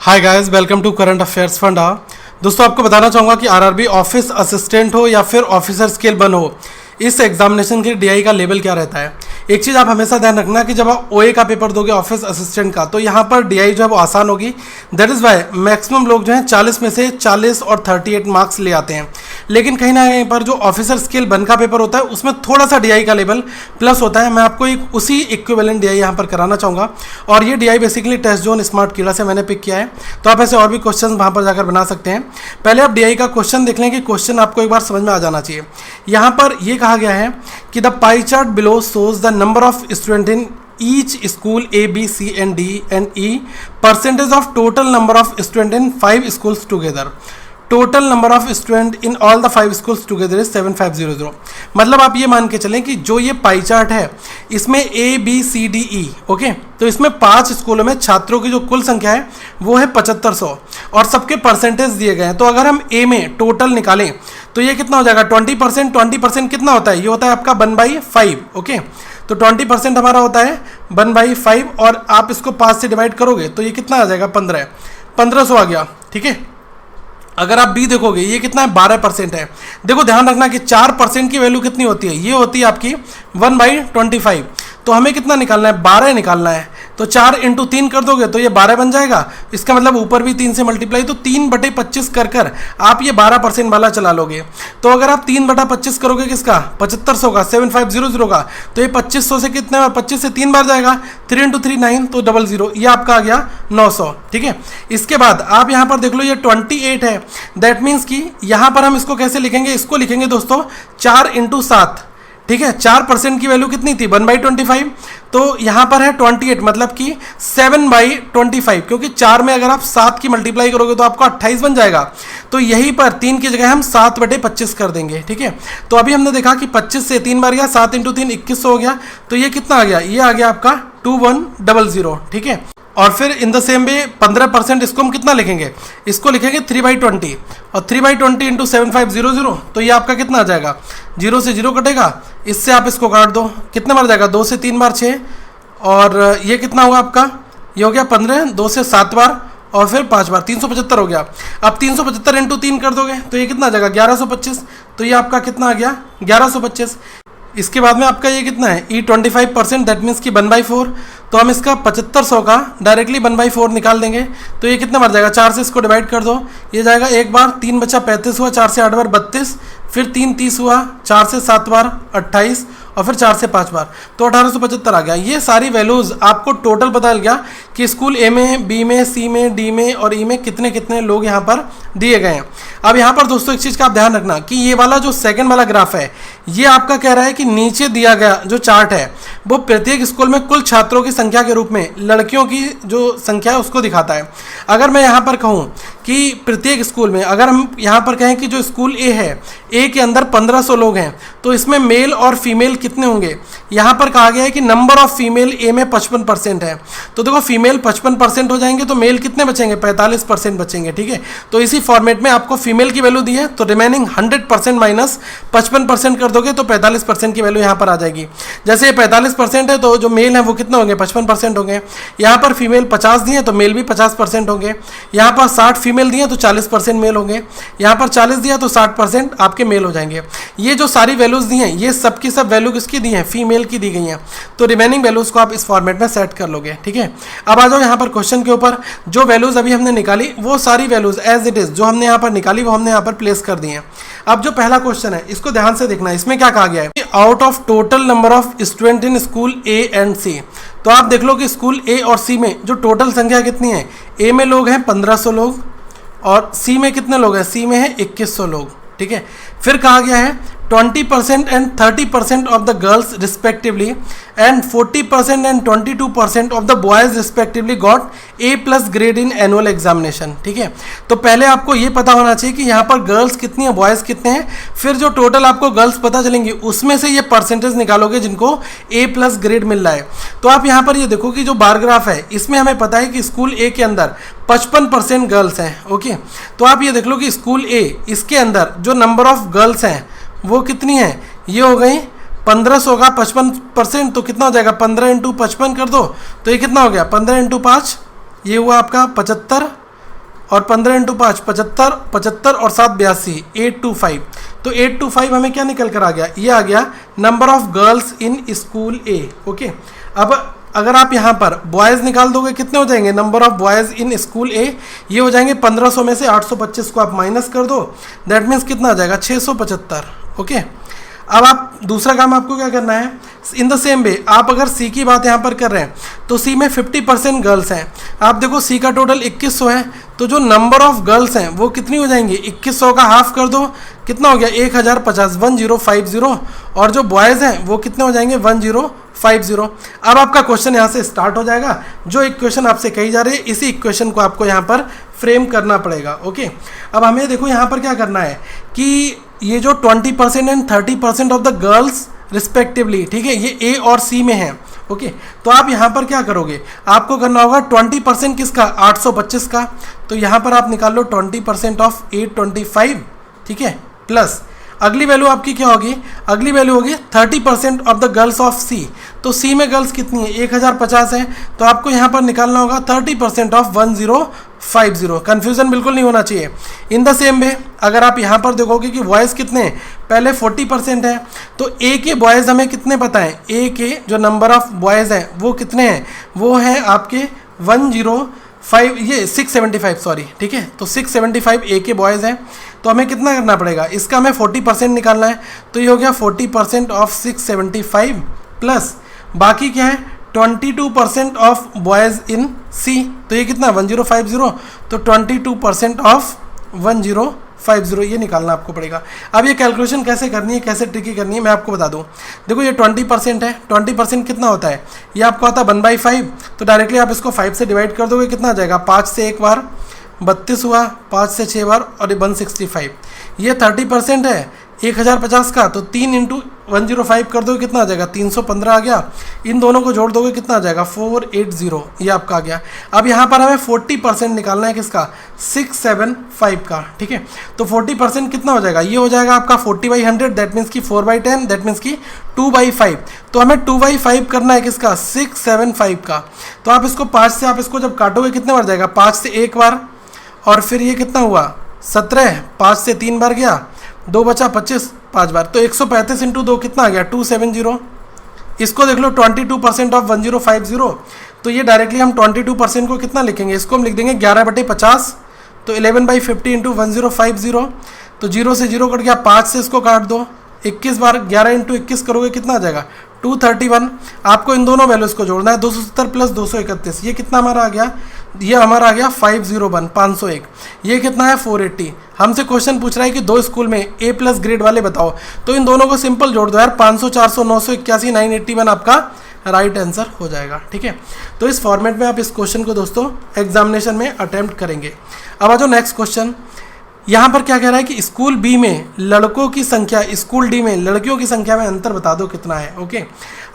Hi guys, welcome to current affairs funda. दोस्तों, आपको बताना चाहूँगा कि आरआरबी ऑफिस असिस्टेंट हो या फिर ऑफिसर स्केल 1 हो, इस एग्जामिनेशन के डीआई का लेवल क्या रहता है। एक चीज़ आप हमेशा ध्यान रखना कि जब आप ओए का पेपर दोगे ऑफिस असिस्टेंट का, तो यहाँ पर डीआई जो है वो आसान होगी। दैट इज़ वाई मैक्सिमम लोग जो हैं 40 में से 40 और 38 मार्क्स ले आते हैं। लेकिन कहीं ना कहीं पर जो ऑफिसर स्केल 1 का पेपर होता है उसमें थोड़ा सा डीआई का लेवल प्लस होता है। मैं आपको एक उसी इक्विवेलेंट डीआई यहाँ पर कराना चाहूँगा, और ये DI basically test zone smart कीड़ा से मैंने पिक किया है। तो आप ऐसे और भी क्वेश्चन वहाँ पर जाकर बना सकते हैं। पहले आप डीआई का क्वेश्चन देख लें कि क्वेश्चन आपको एक बार समझ में आ जाना चाहिए। यहाँ पर ये कहा गया है कि the pie chart below shows the number of student in each school A, B, C and D and E, percentage of total number of student in 5 schools together. Total number of student in all the 5 schools together is 7500. मतलब आप ये मान के चलें कि जो ये pie chart है इसमें A, B, C, D, E, okay, तो इसमें 5 स्कूलों में छात्रों की जो कुल संख्या है वो है 7500 और सबके परसेंटेज दिए गए हैं। तो अगर हम A में टोटल निकालें तो ये कितना हो जाएगा 20%। 20% कितना होता है? ये होता है आपका 1/5, ओके। तो 20% हमारा होता है 1/5 और आप इसको 5 से डिवाइड करोगे तो ये कितना आ जाएगा 1500 आ गया, ठीक है। अगर आप बी देखोगे ये कितना है 12% है। देखो ध्यान रखना कि 4% की वैल्यू कितनी होती है, ये होती है आपकी 1/25। तो हमें कितना निकालना है? 12 निकालना है। तो 4 × 3 कर दोगे तो ये 12 बन जाएगा। इसका मतलब ऊपर भी 3 से मल्टीप्लाई, तो 3/25 कर आप ये 12% वाला चला लोगे। तो अगर आप 3/25 करोगे किसका? 7500 का, 7500 का, तो ये 2500 से कितने बार? 25 से 3 बार जाएगा। 3 × 3 9, तो 00, ये आपका आ गया 900, ठीक है। इसके बाद आप यहाँ पर देख लो ये 28 है। दैट मीन्स कि यहाँ पर हम इसको कैसे लिखेंगे? इसको लिखेंगे दोस्तों 4 × 7, ठीक है। 4% की वैल्यू कितनी थी? 1/25। तो यहाँ पर है 28, मतलब कि 7/25, क्योंकि 4 में अगर आप 7 की मल्टीप्लाई करोगे तो आपको 28 बन जाएगा। तो यहीं पर 3 की जगह हम 7/25 कर देंगे, ठीक है। तो अभी हमने देखा कि 25 से 3 बार गया, 7 × 3 2100 हो गया। तो ये कितना आ गया? ये आ गया आपका 2100, ठीक है। और फिर इन द सेम वे 15% इसको हम कितना लिखेंगे? इसको लिखेंगे 3/20, और 3/20 × 7500, तो ये आपका कितना आ जाएगा? 0 से 0 कटेगा, इससे आप इसको काट दो, कितने बार जाएगा? 2 से 3 बार 6, और ये कितना होगा आपका? ये हो गया 15, 2 से 7 बार और फिर 5 बार, 375 हो गया। अब 375 × 3 कर दोगे तो ये कितना आ जाएगा? 1125। तो ये आपका कितना आ गया? 1125। इसके बाद में आपका ये कितना है? E 25%, दैट मीन्स कि 1/4। तो हम इसका 7500 का डायरेक्टली 1/4 निकाल देंगे। तो ये कितने बार जाएगा? 4 से इसको डिवाइड कर दो, ये जाएगा 1 बार, 3 बचा 35 हुआ, 4 से 8 बार 32, फिर 3 30 हुआ, 4 से 7 बार 28, और फिर 4 से 5 बार, तो 1875 आ गया। ये सारी वैल्यूज़ आपको टोटल पता लग गया कि स्कूल ए में, बी में, सी में, डी में और ई में कितने कितने लोग यहाँ पर दिए गए हैं। अब यहाँ पर दोस्तों एक चीज़ का आप ध्यान रखना कि ये वाला जो सेकंड वाला ग्राफ है, ये आपका कह रहा है कि नीचे दिया गया जो चार्ट है वो प्रत्येक स्कूल में कुल छात्रों की संख्या के रूप में लड़कियों की जो संख्या है उसको दिखाता है। अगर मैं यहाँ पर कहूँ कि प्रत्येक स्कूल में, अगर हम यहाँ पर कहें कि जो स्कूल ए है, ए के अंदर 1500 लोग हैं, तो इसमें मेल और फीमेल कितने होंगे? यहाँ पर कहा गया है कि नंबर ऑफ फीमेल ए में 55% है। तो देखो फीमेल 55% हो जाएंगे तो मेल कितने बचेंगे? 45% बचेंगे, ठीक है। तो इसी फॉर्मेट में आपको फीमेल की वैल्यू दी है, तो रिमेनिंग 100% माइनस 55% कर दोगे तो 45% की वैल्यू यहाँ पर आ जाएगी। जैसे 45% है तो जो मेल है वो कितने होंगे? 55% होंगे। यहाँ पर फीमेल 50 दिए तो मेल भी 50% होंगे। यहाँ पर 60 फीमेल दिए तो 40% मेल होंगे। यहाँ पर 40 दिया तो 60% आपके मेल हो जाएंगे। ये जो सारी वैल्यूज़ दी हैं ये सब की सब वैल्यू किसकी दी हैं? फीमेल की दी गई हैं। तो रिमेनिंग वैल्यूज़ को आप इस फॉर्मेट में सेट कर लोगे, ठीक है। अब आ जाओ यहाँ पर क्वेश्चन के ऊपर। जो वैल्यूज़ अभी हमने निकाली वो सारी वैल्यूज़ एज इट इज़ जो हमने यहाँ पर निकाली वो हमने यहाँ पर प्लेस कर दी हैं। अब जो पहला क्वेश्चन है इसको ध्यान से देखना, इसमें क्या कहा गया है? Out of total number of student in school A and C. तो आप देख लो कि स्कूल ए और सी में जो टोटल संख्या कितनी है? ए में लोग हैं 1500 लोग, और सी में कितने लोग हैं? सी में है 2100 लोग, ठीक है। फिर कहा गया है 20% and 30% of the girls respectively and 40% and 22% of the boys respectively got A+ grade in annual examination, ठीक है। तो पहले आपको ये पता होना चाहिए कि यहाँ पर गर्ल्स कितनी है, बॉयज़ कितने हैं। फिर जो टोटल आपको गर्ल्स पता चलेंगी उसमें से ये परसेंटेज निकालोगे जिनको A+ ग्रेड मिल रहा है। तो आप यहाँ पर ये देखो कि जो बार ग्राफ है इसमें हमें पता है कि स्कूल ए के अंदर 55% गर्ल्स हैं, ओके। तो आप ये देख लो कि स्कूल ए, इसके अंदर जो नंबर ऑफ गर्ल्स हैं वो कितनी है? ये हो गई 1500 का 55%, तो कितना हो जाएगा? 15 × 55 कर दो तो ये कितना हो गया? 15 × 5, ये हुआ आपका 75, और 15 इंटू 5 75, 75 और 7 82, 825। तो 825 हमें क्या निकल कर आ गया, ये आ गया number of girls in school A. Okay, अब अगर आप यहाँ पर बॉयज़ निकाल दोगे कितने हो जाएंगे, number of boys in school A, ये हो जाएंगे 1500 में से 825 को आप माइनस कर दो, दैट मीन्स कितना आ जाएगा 675। ओके, अब आप दूसरा काम आपको क्या करना है, इन द सेम वे आप अगर सी की बात यहाँ पर कर रहे हैं तो सी में 50% गर्ल्स हैं। आप देखो सी का टोटल 2100 है, तो जो नंबर ऑफ गर्ल्स हैं वो कितनी हो जाएंगी, 2100 का हाफ कर दो, कितना हो गया 1050, 1050, और जो बॉयज़ हैं वो कितने हो जाएंगे 1050। अब आपका क्वेश्चन यहाँ से स्टार्ट हो जाएगा, जो इक्वेशन आपसे कही जा रही है इसी इक्वेशन को आपको यहाँ पर फ्रेम करना पड़ेगा। ओके, अब हमें देखो यहाँ पर क्या करना है कि ये जो 20% and 30% of the girls respectively, ठीक है, ये ए और सी में है। ओके, तो आप यहाँ पर क्या करोगे, आपको करना होगा 20% किसका, 825 का, तो यहाँ पर आप निकाल लो 20% ऑफ 825, ठीक है, प्लस अगली वैल्यू आपकी क्या होगी, अगली वैल्यू होगी 30% ऑफ द गर्ल्स ऑफ सी। तो सी में गर्ल्स कितनी है, 1050 है, तो आपको यहाँ पर निकालना होगा 30% ऑफ 1050। कन्फ्यूजन बिल्कुल नहीं होना चाहिए। इन द सेम वे अगर आप यहाँ पर देखोगे कि बॉयज़ कितने हैं, पहले 40% है, तो ए के बॉयज़ हमें कितने पता है, ए के जो नंबर ऑफ बॉयज़ हैं वो कितने हैं, वो हैं आपके 105, ये 675 सॉरी, ठीक है, तो 675 ए के बॉयज़ हैं। तो हमें कितना करना पड़ेगा, इसका हमें 40% निकालना है, तो ये हो गया 40% ऑफ 675 प्लस बाकी क्या है 22% ऑफ बॉयज़ इन सी, तो ये कितना 1050, तो 22% ऑफ 1050 ये निकालना आपको पड़ेगा। अब ये कैलकुलेशन कैसे करनी है, कैसे ट्रिकी करनी है, मैं आपको बता दूं। देखो ये 20% है, 20% कितना होता है, ये आपको आता है 1/5, तो डायरेक्टली आप इसको 5 से डिवाइड कर दोगे, कितना आ जाएगा, 5 से एक बार 32 हुआ, 5 से 6 बार, और ये 165। ये 30% है 1050 का, तो 3 इंटू 105 कर दोगे, कितना आ जाएगा 315 आ गया। इन दोनों को जोड़ दोगे कितना आ जाएगा 480, ये आपका आ गया। अब यहाँ पर हमें 40% निकालना है किसका, 675 का, ठीक है, तो 40% कितना हो जाएगा, ये हो जाएगा आपका 40/100, दैट मीन्स की 4/10, दैट मीन्स की 2/5। तो हमें 2/5 करना है किसका, 675 का। तो आप इसको 5 से आप इसको जब काटोगे कितने बार जाएगा, 5 से एक बार, और फिर ये कितना हुआ 17, 5 से 3 बार गया, 2 बचा 25, 5 बार, तो 135 इंटू 2 कितना आ गया 270। इसको देख लो 22% ऑफ 1050, तो ये डायरेक्टली हम 22% को कितना लिखेंगे, इसको हम लिख देंगे 11/50, तो 11/50 इंटू 1050, तो 0 से 0 कट गया, 5 से इसको काट दो, 21 बार 11 इंटू 21 करोगे कितना आ जाएगा 231। आपको इन दोनों वैल्यूज़ को जोड़ना है, 270 प्लस 231, ये कितना हमारा आ गया, ये हमारा आ गया 501, 501। ये कितना है 480। हमसे क्वेश्चन पूछ रहा है कि दो स्कूल में ए प्लस ग्रेड वाले बताओ, तो इन दोनों को सिंपल जोड़ दो यार, 500, 400, 981, 981 आपका राइट आंसर हो जाएगा, ठीक है। तो इस फॉर्मेट में आप इस क्वेश्चन को दोस्तों एग्जामिनेशन में अटेम्प्ट करेंगे। अब आ जाओ नेक्स्ट क्वेश्चन। यहाँ पर क्या कह रहा है कि स्कूल बी में लड़कों की संख्या, स्कूल डी में लड़कियों की संख्या में अंतर बता दो कितना है। ओके,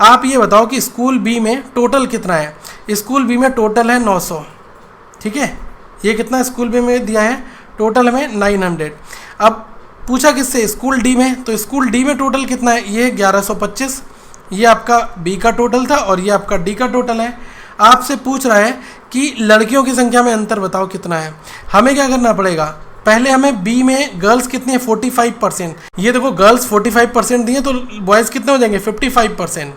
आप ये बताओ कि स्कूल बी में टोटल कितना है। स्कूल बी में टोटल है 900, ठीक है, ये कितना स्कूल बी में दिया है, टोटल हमें 900। अब पूछा किससे, स्कूल डी में, तो स्कूल डी में टोटल कितना है, ये 1125, ये आपका बी का टोटल था और ये आपका डी का टोटल है। आपसे पूछ रहा है कि लड़कियों की संख्या में अंतर बताओ कितना है। हमें क्या करना पड़ेगा, पहले हमें बी में गर्ल्स कितनी है 45%, ये देखो गर्ल्स 45% दी है, तो बॉयज़ कितने हो जाएंगे 55%।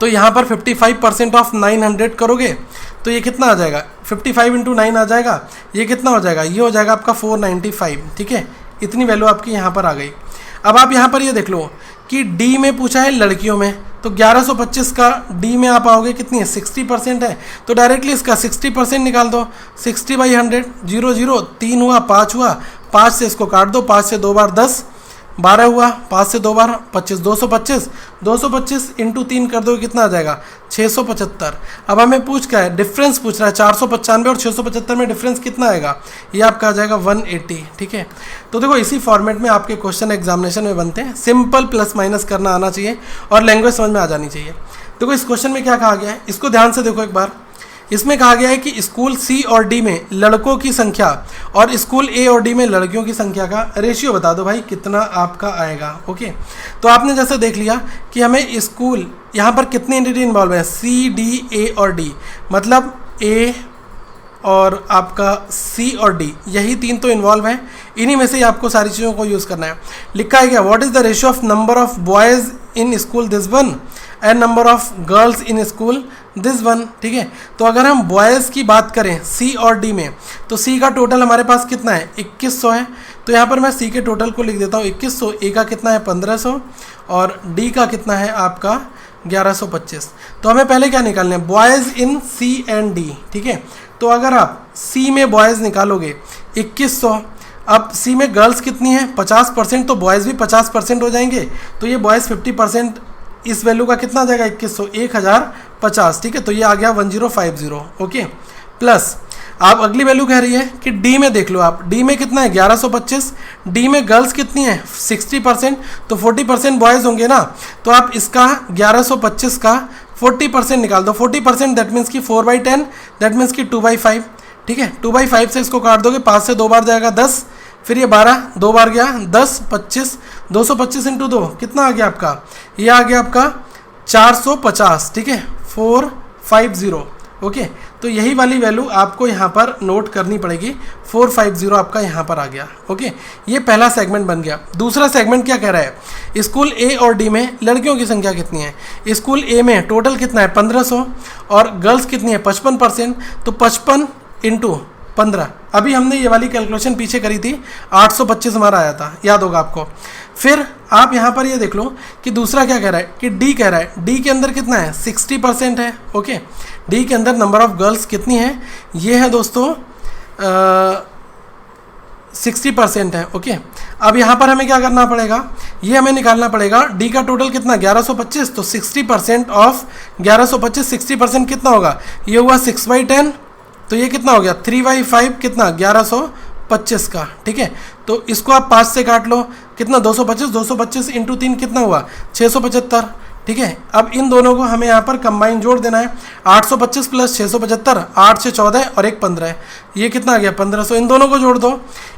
तो यहाँ पर 55% ऑफ 900 करोगे तो ये कितना आ जाएगा, 55 इंटू 9 आ जाएगा, ये कितना हो जाएगा, ये हो जाएगा आपका 495, ठीक है, इतनी वैल्यू आपकी यहाँ पर आ गई। अब आप यहाँ पर ये देख लो कि डी में पूछा है लड़कियों में, तो 1125 का डी में आप आओगे कितनी है 60% है, तो डायरेक्टली इसका 60% निकाल दो, 60/100, 0 0 3 हुआ, 5 हुआ, 5 से इसको काट दो, 5 से 2 बार 10, 12 हुआ, 5 से 2 बार 25, 225, 225 इंटू 3 कर दो कितना आ जाएगा 675। अब हमें पूछ क्या है, डिफरेंस पूछ रहा है, 495 और 675 में डिफरेंस कितना आएगा, ये आपका आ जाएगा 180, ठीक है। तो देखो इसी फॉर्मेट में आपके क्वेश्चन एग्जामिनेशन में बनते हैं, सिंपल प्लस माइनस करना आना चाहिए और लैंग्वेज समझ में आ जानी चाहिए। देखो इस क्वेश्चन में क्या कहा गया है, इसको ध्यान से देखो एक बार। इसमें कहा गया है कि स्कूल सी और डी में लड़कों की संख्या और स्कूल ए और डी में लड़कियों की संख्या का रेशियो बता दो भाई कितना आपका आएगा। ओके, तो आपने जैसे देख लिया कि हमें स्कूल, यहाँ पर कितने एंटिटी इन्वॉल्व है, सी डी ए और डी, मतलब ए और आपका सी और डी, यही तीन तो इन्वॉल्व है। इन्हीं में से ही आपको सारी चीज़ों को यूज़ करना है। लिखा है क्या, what is the ratio of number of boys in school this one and number of girls in school this one. ठीक है, तो अगर हम बॉयज़ की बात करें सी और डी में, तो सी का टोटल हमारे पास कितना है, 2100 है। तो यहाँ पर मैं सी के टोटल को लिख देता हूँ 2100, ए का कितना है 1500 और डी का कितना है आपका 1125। तो हमें पहले क्या निकालना है, boys in C and D. ठीक है, तो अगर आप सी में बॉयज़ निकालोगे 2100, अब सी में गर्ल्स कितनी है 50%, तो बॉयज़ भी 50% हो जाएंगे। तो ये बॉयज़ 50%, इस वैल्यू का कितना आ जाएगा 2100, 1050। ठीक है, तो ये आ गया 1050। ओके, प्लस आप अगली वैल्यू कह रही है कि डी में देख लो आप, डी में कितना है 1125, डी में गर्ल्स कितनी है 60%, तो 40% बॉयज़ होंगे ना। तो आप इसका 1125 का 40% निकाल दो। 40% दैट मीन्स कि 4/10, दैट मीन्स कि 2/5। ठीक है, 2/5 से इसको काट दोगे, 5 से 2 बार जाएगा 10, फिर ये 12 2 बार गया 10, 25, 225 इंटू 2 कितना आ गया आपका, ये आ गया आपका 450। ठीक है, 450। ओके, तो यही वाली वैल्यू आपको यहाँ पर नोट करनी पड़ेगी, 450 आपका यहाँ पर आ गया। ओके, ये पहला सेगमेंट बन गया। दूसरा सेगमेंट क्या कह रहा है, स्कूल ए और डी में लड़कियों की संख्या कितनी है। स्कूल ए में टोटल कितना है 1500 और गर्ल्स कितनी है 55%, तो 55 इंटू 15। अभी हमने ये वाली कैलकुलेशन पीछे करी थी, 825 हमारा आया था, याद होगा आपको। फिर आप यहाँ पर ये देख लो कि दूसरा क्या कह रहा है कि डी कह रहा है, डी के अंदर कितना है 60% है। ओके, डी के अंदर नंबर ऑफ गर्ल्स कितनी है, ये है दोस्तों 60% है। ओके, अब यहाँ पर हमें क्या करना पड़ेगा, ये हमें निकालना पड़ेगा डी का टोटल कितना 1125, तो 60% ऑफ 1125, 60% कितना होगा, ये हुआ 6/10, तो ये कितना हो गया 3/5 कितना 1125 का। ठीक है, तो इसको आप 5 से काट लो, कितना 225 इंटू 3 कितना हुआ 675। ठीक है, अब इन दोनों को हमें यहाँ पर कंबाइन जोड़ देना है, 825 प्लस 675, 8 से 14 और 1 15 है, ये कितना आ गया 1500। इन दोनों को जोड़ दो,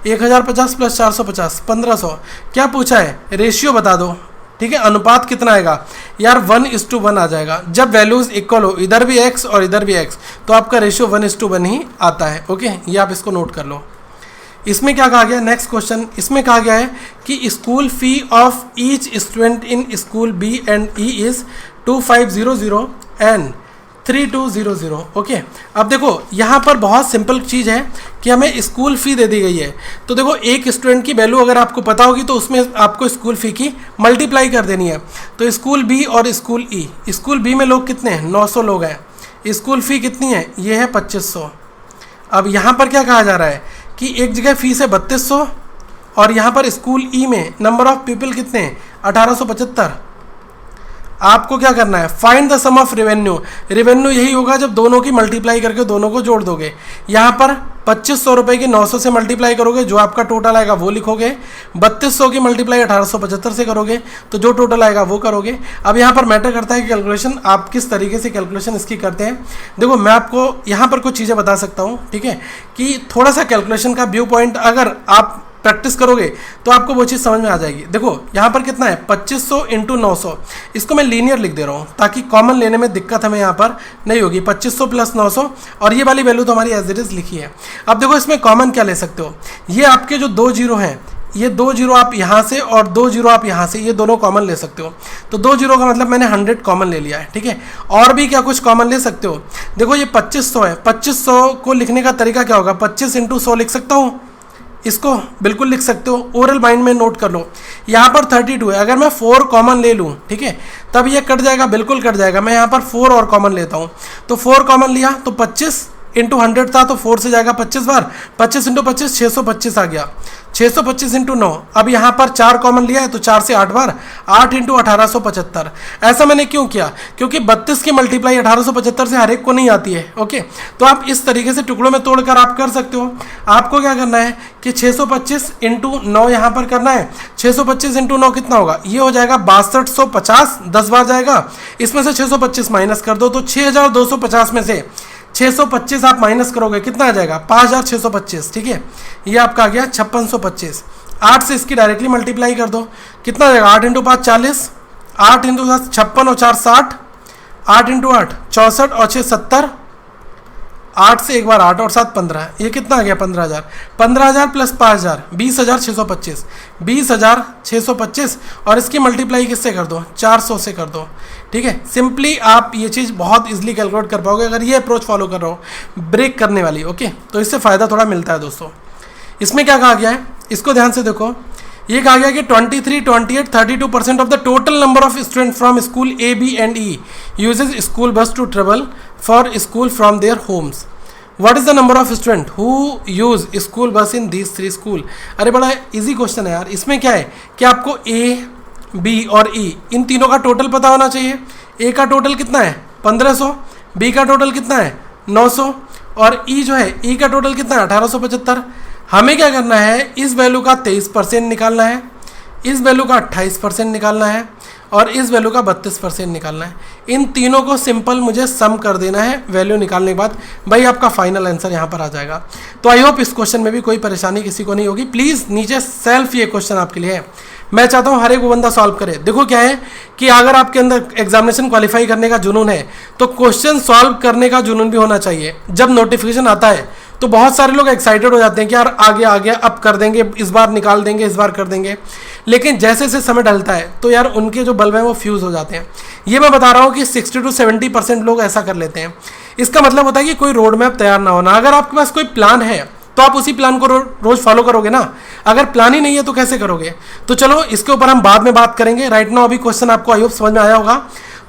1050 प्लस 450 1500। क्या पूछा है, रेशियो बता दो। ठीक है, अनुपात कितना आएगा यार 1:1 आ जाएगा। जब वैल्यूज इक्वल हो, इधर भी x और इधर भी x, तो आपका रेशियो 1:1 ही आता है। ओके, ये आप इसको नोट कर लो। इसमें क्या कहा गया, नेक्स्ट क्वेश्चन, इसमें कहा गया है कि school fee of each student in school B and E is 2500 and 3200। Okay, अब देखो यहाँ पर बहुत सिंपल चीज़ है कि हमें स्कूल फ़ी दे दी गई है। तो देखो एक स्टूडेंट की वैल्यू अगर आपको पता होगी तो उसमें आपको स्कूल फ़ी की मल्टीप्लाई कर देनी है। तो स्कूल बी और स्कूल ई, स्कूल बी में लोग कितने हैं 900 लोग हैं, स्कूल फ़ी कितनी है, ये है 2500। अब यहाँ पर क्या कहा जा रहा है कि एक जगह फ़ीस है 3200 और यहाँ पर स्कूल ई में नंबर ऑफ़ पीपल कितने हैं 1875। आपको क्या करना है, find the sum of revenue. Revenue यही होगा जब दोनों की मल्टीप्लाई करके दोनों को जोड़ दोगे। यहाँ पर 2500 रुपये की 900 से मल्टीप्लाई करोगे, जो आपका टोटल आएगा वो लिखोगे। 3200 की मल्टीप्लाई 1875 से करोगे, तो जो टोटल आएगा वो करोगे। अब यहाँ पर मैटर करता है कि कैलकुलेशन आप किस तरीके से कैलकुलेशन इसकी करते हैं। देखो मैं आपको यहाँ पर कुछ चीज़ें बता सकता हूँ, ठीक है, कि थोड़ा सा कैलकुलेशन का व्यू पॉइंट अगर आप प्रैक्टिस करोगे तो आपको वो चीज़ समझ में आ जाएगी। देखो यहाँ पर कितना है 2500 इंटू 900, इसको मैं लीनियर लिख दे रहा हूँ ताकि कॉमन लेने में दिक्कत हमें यहाँ पर नहीं होगी। 2500 प्लस 900 और ये वाली वैल्यू तो हमारी एज इट इज़ लिखी है। अब देखो इसमें कॉमन क्या ले सकते हो, ये आपके जो 2 जीरो हैं, ये 2 जीरो आप यहाँ से और 2 जीरो आप यहाँ से, ये दोनों कॉमन ले सकते हो। तो 2 जीरो का मतलब मैंने 100 कॉमन ले लिया है, ठीक है। और भी क्या कुछ कॉमन ले सकते हो, देखो ये 2500 है, 2500 को लिखने का तरीका क्या होगा, 25 इंटू 100 लिख सकता हूँ, इसको बिल्कुल लिख सकते हो, ओरल माइंड में नोट कर लो। यहाँ पर 32 है, अगर मैं 4 कॉमन ले लूँ, ठीक है, तब ये कट जाएगा, बिल्कुल कट जाएगा। मैं यहाँ पर 4 और कॉमन लेता हूँ, तो 4 कॉमन लिया तो 25 इंटू 100 था, तो 4 से जाएगा 25 बार, 25 इंटू 25 625 आ गया, 625 इंटू 9। अब यहाँ पर 4 कॉमन लिया है तो 4 से 8 बार, 8 इंटू 1875। ऐसा मैंने क्यों किया, क्योंकि 32 की मल्टीप्लाई 1875 से हर एक को नहीं आती है। ओके, तो आप इस तरीके से टुकड़ों में तोड़कर आप कर सकते हो। आपको क्या करना है कि 625 इंटू 9 यहाँ पर करना है। 625 इंटू 9 कितना होगा, ये हो जाएगा 6250, 10 बार जाएगा, इसमें से 625 माइनस कर दो, तो 6250 में से 625 आप माइनस करोगे, कितना आ जाएगा 5625, ठीक है। ये आपका आ गया 5625। 8 से इसकी डायरेक्टली मल्टीप्लाई कर दो, कितना आ जाएगा 8 इंटू 5 40, 8 इंटू 7 56 और 4 60, 8 इंटू 8 64 और 6 70, 8 से एक बार 8 और 7 15, ये कितना आ गया 15,000। 15,000 प्लस 5,000 20,625, 20,625 और इसकी मल्टीप्लाई किससे कर दो 400 से कर दो। ठीक है, सिंपली आप ये चीज़ बहुत इजीली कैलकुलेट कर पाओगे अगर ये अप्रोच फॉलो कर रहे हो ब्रेक करने वाली। ओके, तो इससे फ़ायदा थोड़ा मिलता है दोस्तों। इसमें क्या कहा गया है, इसको ध्यान से देखो। ये कहा गया कि 23, 28, 32% of the total number of student from school A, B and E uses school bus to travel for school from their homes. What is the number of student who use school bus in these 3 school. अरे बड़ा easy question है यार। इसमें क्या है कि आपको ए, B और ई इन तीनों का टोटल पता होना चाहिए। ए का टोटल कितना है 1500, बी का टोटल कितना है 900 और ई जो है ई का टोटल कितना है 1875। हमें क्या करना है, इस वैल्यू का 23% निकालना है, इस वैल्यू का 28% निकालना है और इस वैल्यू का 32% निकालना है। इन तीनों को सिंपल मुझे सम कर देना है। वैल्यू निकालने के बाद भाई आपका फाइनल आंसर यहाँ पर आ जाएगा। तो आई होप इस क्वेश्चन में भी कोई परेशानी किसी को नहीं होगी। प्लीज़ नीचे सेल्फ ये क्वेश्चन आपके लिए है, मैं चाहता हूँ हर एक वो बंदा सॉल्व करे। देखो क्या है कि अगर आपके अंदर एग्जामिनेशन क्वालिफाई करने का जुनून है तो क्वेश्चन सॉल्व करने का जुनून भी होना चाहिए। जब नोटिफिकेशन आता है तो बहुत सारे लोग एक्साइटेड हो जाते हैं कि यार आ गया अब कर देंगे, इस बार निकाल देंगे, इस बार कर देंगे। लेकिन जैसे जैसे समय ढलता है तो यार उनके जो बल्ब हैं वो फ्यूज़ हो जाते हैं। ये मैं बता रहा हूँ कि 60 to 70% लोग ऐसा कर लेते हैं। इसका मतलब होता है कि कोई रोड मैप तैयार ना होना। अगर आपके पास कोई प्लान है तो आप उसी प्लान को रोज फॉलो करोगे ना। अगर प्लान ही नहीं है तो कैसे करोगे। तो चलो इसके ऊपर हम बाद में बात करेंगे। राइट नाउ अभी क्वेश्चन आपको आई होप समझ में आया होगा।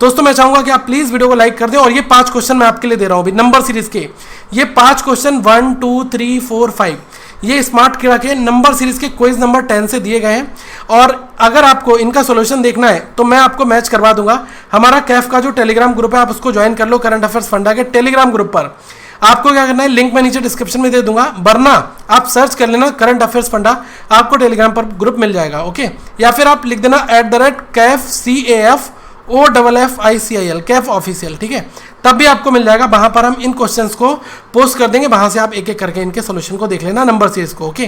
दोस्तों मैं चाहूंगा कि आप प्लीज वीडियो को लाइक कर दें और ये 5 क्वेश्चन मैं आपके लिए दे रहा हूं अभी नंबर सीरीज के। ये 5 क्वेश्चन 1, 2, 3, 4, 5 ये स्मार्ट किड़ा के नंबर सीरीज के क्विज नंबर 10 से दिए गए हैं। और अगर आपको इनका सोल्यूशन देखना है तो मैं आपको मैच करवा दूंगा। हमारा कैफ का जो टेलीग्राम ग्रुप है आप उसको ज्वाइन कर लो। करंट अफेयर्स फंडा के टेलीग्राम ग्रुप पर आपको क्या करना है, लिंक मैं नीचे डिस्क्रिप्शन में दे दूंगा, वरना आप सर्च कर लेना करंट अफेयर्स फंडा, आपको टेलीग्राम पर ग्रुप मिल जाएगा। ओके, या फिर आप लिख देना @CAF CAFOFFICIL कैफ ऑफिशियल। ठीक है, तब भी आपको मिल जाएगा। वहां पर हम इन क्वेश्चंस को पोस्ट कर देंगे, वहां से आप एक एक करके इनके सोल्यूशन को देख लेना नंबर सीरीज को। ओके,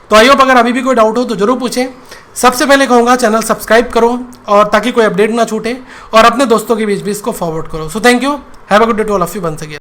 तो आई होप अगर अभी भी कोई डाउट हो तो जरूर पूछें। सबसे पहले कहूँगा चैनल सब्सक्राइब करो और ताकि कोई अपडेट ना छूटे और अपने दोस्तों के बीच भी इसको फॉरवर्ड करो। So thank you, have a good day to all of you once again.